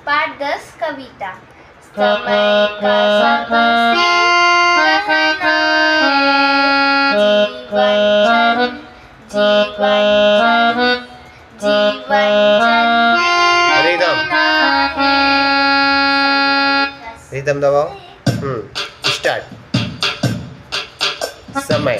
पाठ 10 कविता। समय का सबसे रहना है, जीवन रिदम दबाओ। स्टार्ट। समय